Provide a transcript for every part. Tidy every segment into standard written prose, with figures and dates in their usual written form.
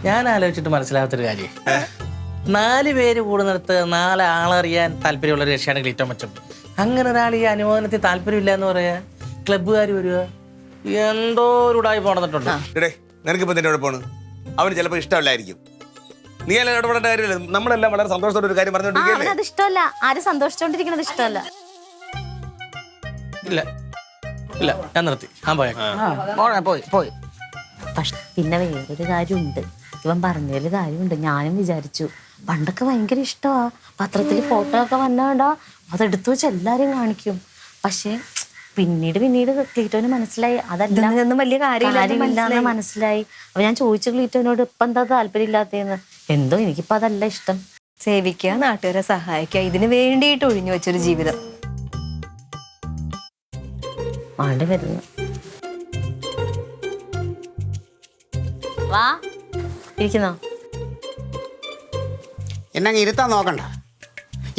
ഞാൻ ആലോചിച്ചിട്ട് മനസ്സിലാകാത്തൊരു കാര്യം, 4 പേര് കൂടുന്നിടത്ത് 4 ആളറിയാൻ താല്പര്യമുള്ള രക്ഷയാണ് ക്ലീറ്റോ മച്ചം. അങ്ങനെ ഒരാൾ ഈ അനുമോദനത്തിൽ താല്പര്യമില്ല എന്ന് പറയാ ക്ലബ്ബുകാർ വരിക, എന്തോ ഒരു ഉടായി പോണന്നിട്ടുണ്ട്. നിനക്കിപ്പോ നിന്റെ ഇവിടെ പോണ്, അവന് ചിലപ്പോൾ ഇഷ്ടമല്ലായിരിക്കും. നീ എല്ലാം ഇടപെടേണ്ട കാര്യമില്ല. നമ്മളെല്ലാം വളരെ സന്തോഷത്തോടെ ഒരു കാര്യം പറഞ്ഞോണ്ടിരിക്കുകയല്ലേ. അത് ഇഷ്ടമല്ല, ആരും സന്തോഷിച്ചോണ്ടിരിക്കുന്നത് ഇഷ്ടമല്ല. ഇല്ല ഇല്ല, ഞാൻ നിർത്തി. പോയി. പക്ഷെ പിന്നെ വേറൊരു കാര്യമുണ്ട്, ഇവൻ പറഞ്ഞതിൽ കാര്യമുണ്ട്. ഞാനും വിചാരിച്ചു പണ്ടൊക്കെ ഭയങ്കര ഇഷ്ടമാ, പത്രത്തിൽ ഫോട്ടോ ഒക്കെ വന്നാണ്ടാ അതെടുത്തു വെച്ച് എല്ലാരും കാണിക്കും. പക്ഷെ പിന്നീട് ക്ലീറ്റോന് മനസ്സിലായി അതെല്ലാം വലിയ കാര്യമില്ലാന്ന് മനസ്സിലായി. അപ്പൊ ഞാൻ ചോദിച്ചു ക്ലീറ്റോനോട് ഇപ്പൊ എന്താ താല്പര്യം ഇല്ലാത്തതെന്ന്. എന്തോ എനിക്കിപ്പോ അതല്ല ഇഷ്ടം. സേവിക്കുക, നാട്ടുകാരെ സഹായിക്കുക, ഇതിന് വേണ്ടിയിട്ട് ഒഴിഞ്ഞു വെച്ചൊരു ജീവിതം. ആണ്ട് വരുന്നു. വാ ഇരിക്കുന്നോ? എന്നെ അങ്ങ് ഇരുത്താൻ നോക്കണ്ട.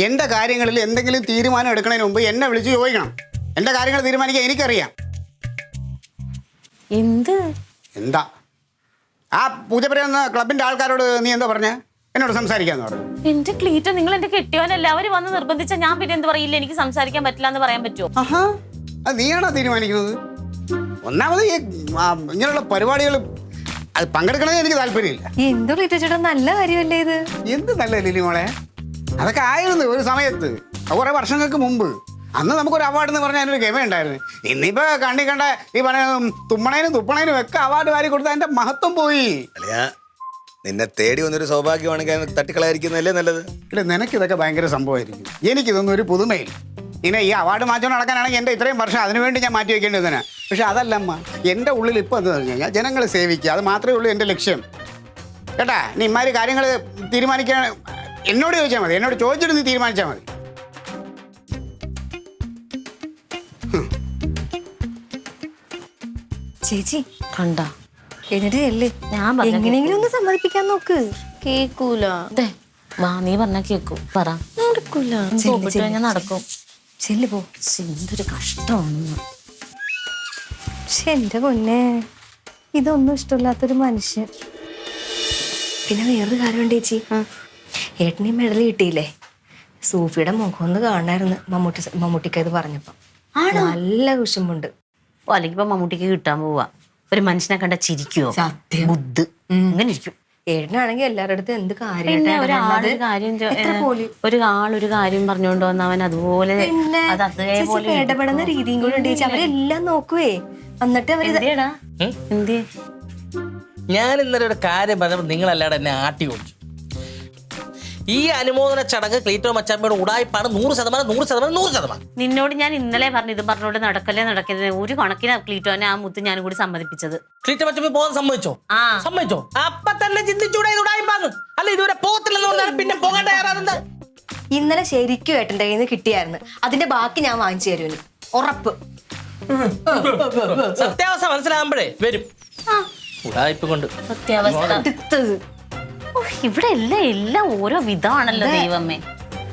എൻ്റെ കാര്യങ്ങളിൽ എന്തെങ്കിലും തീരുമാനം എടുക്കുന്നതിന് മുമ്പ് എന്നെ വിളിച്ച് ചോദിക്കണം. എൻ്റെ കാര്യങ്ങൾ തീരുമാനിക്കാൻ എനിക്കറിയാം. എന്താ ആ പൂജപ്പുര ക്ലബിൻ്റെ ആൾക്കാരോട് നീ എന്താ പറഞ്ഞ? എന്നോട് സംസാരിക്കാന്ന് പറഞ്ഞു. എന്റെ ക്ലീറ്റോ, നിങ്ങൾ എന്റെ കെട്ടിയോനല്ല. അവര് വന്ന് നിർബന്ധിച്ച ഞാൻ പിന്നെ എന്ത് പറയില്ല, എനിക്ക് സംസാരിക്കാൻ പറ്റില്ല എന്ന് പറയാൻ പറ്റുമോ? ആഹാ, അത് നീയാണോ തീരുമാനിക്കുന്നത്? ഒന്നാമത് ഈ ഇങ്ങനെയുള്ള പരിപാടികൾ അത് പങ്കെടുക്കണമെന്ന് എനിക്ക് താല്പര്യമില്ല. എന്തോ ക്ലീറ്റോ ചേട്ടാ, നല്ല കാര്യമല്ലേ ഇത്? എന്ത് നല്ല ലിലി മോളെ, അതൊക്കെ ആയിരുന്നു ഒരു സമയത്ത്, കുറെ വർഷങ്ങൾക്ക് മുമ്പ്. അന്ന് നമുക്കൊരു അവാർഡ് എന്ന് പറഞ്ഞാൽ അതിനൊരു ഗമ ഉണ്ടായിരുന്നു. ഇന്നിപ്പോ കണ്ട ഈ പറഞ്ഞ തുപ്പണേനും ഒക്കെ അവാർഡ് വാരി കൊടുത്താൽ അതിന്റെ മഹത്വം പോയി. നിന്നെ തേടി വന്നൊരു സൗഭാഗ്യമാണെങ്കിൽ തട്ടിക്കളായിരിക്കുന്നതല്ലേ നല്ലത്. ഇല്ല, നിനക്കിതൊക്കെ ഭയങ്കര സംഭവമായിരിക്കും. എനിക്കിതൊന്നും ഒരു പുതുമയിൽ. ഇനി ഈ അവാർഡ് മാറ്റം നടക്കാനാണെങ്കിൽ എൻ്റെ ഇത്രയും വർഷം അതിനുവേണ്ടി ഞാൻ മാറ്റി വെക്കേണ്ടി വന്നതിനാ. പക്ഷെ അതല്ലമ്മ, എൻ്റെ ഉള്ളിൽ ഇപ്പം എന്താ പറഞ്ഞു കഴിഞ്ഞാൽ ജനങ്ങളെ സേവിക്കുക, അത് മാത്രമേ ഉള്ളൂ എൻ്റെ ലക്ഷ്യം. കേട്ടാ, നീ ഇമാതിരി കാര്യങ്ങൾ തീരുമാനിക്കാൻ എന്നോട് ചോദിച്ചാൽ മതി. എന്നോട് ചോദിച്ചിട്ട് നീ തീരുമാനിച്ചാൽ മതി. ചേച്ചി കണ്ട എന്നിട്ട് അല്ലേ ഞാൻ എങ്ങനെയെങ്കിലും ഒന്ന് സമ്മതിപ്പിക്കാൻ നോക്ക്. കേക്കൂല. വാ, നീ പറഞ്ഞ കേക്കൂ. പറ. നടക്കൂല. ഞാൻ നടക്കും. ചെല്ലു പോ. എന്തൊരു കഷ്ടമാണ്. പക്ഷെ എന്റെ പൊന്നെ, ഇതൊന്നും ഇഷ്ടമില്ലാത്തൊരു മനുഷ്യൻ. പിന്നെ വേറൊരു കാര്യമുണ്ട് ചേച്ചി, ഏട്ടനീ മെഡൽ കിട്ടിയില്ലേ? സൂഫിയുടെ മുഖം ഒന്ന് കാണായിരുന്നു മമ്മൂട്ടിക്ക് ഇത് പറഞ്ഞപ്പോ. നല്ല കുശുമ്പുണ്ട്. ഓ, അല്ലെങ്കിൽ ഇപ്പൊ മമ്മൂട്ടിക്ക് കിട്ടാൻ പോവാ. ഒരു മനുഷ്യനെ കണ്ട ചിരിക്കുവോ? സത്യം. ബുദ്ധ് ഇങ്ങനെ ഇരിക്കും. ഏട്ടനാണെങ്കിൽ എല്ലാവരുടെ അടുത്ത് എന്ത് ഒരു കാര്യം പറഞ്ഞുകൊണ്ട് വന്ന അവൻ അതുപോലെ ഇടപെടുന്ന രീതിയും കൂടെ ഉണ്ട്. അവരെല്ലാം നോക്കുവേ. എന്നിട്ട് എന്തേ ഞാൻ ഇന്നലെ ഒരു കാര്യം പറഞ്ഞപ്പോൾ നിങ്ങളല്ലാതെ എന്നെ ആട്ടി ഓടിച്ചു. ഈ അനുമോദന ചടങ്ങ് ക്ലീറ്റോ മച്ചാമ്മയുടെ ഉടായ്പാണ് 100%. നിന്നോട് ഞാൻ ഇന്നലെ പറഞ്ഞു ഇത് പറഞ്ഞോണ്ട് നടക്കരുത്. ഒരു കണക്കിന് ക്ലീറ്റോനെ ആ മുത്ത് ഞാനും കൂടി സമ്മതിപ്പിച്ചത്. ക്ലീറ്റോ മച്ചാമ്മ പോകാൻ സമ്മതിച്ചോ? അപ്പൊ തന്നെ ചിന്തിച്ചൂടെ ഇത് ഉടായ്പാന്ന്? അല്ല, ഇതുവരെ പോകത്തില്ലെന്ന് പറഞ്ഞാൽ പിന്നെ പോകാൻ തയ്യാറാണെന്ന്. ഇന്നലെ ശരിക്കും ഏട്ടൻ്റെ കയ്യിൽ നിന്ന് കിട്ടിയായിരുന്നു. അതിന്റെ ബാക്കി ഞാൻ വാങ്ങിച്ചു തരുമല്ലോ, ഉറപ്പ്. സത്യാവസ്ഥ മനസ്സിലാകുമ്പോഴേ വരും ഉടായ്പ കൊണ്ട്. സത്യാവസ്ഥ ഇവിടെ എല്ലാം ഓരോ വിധമാണല്ലോ ദൈവമേ.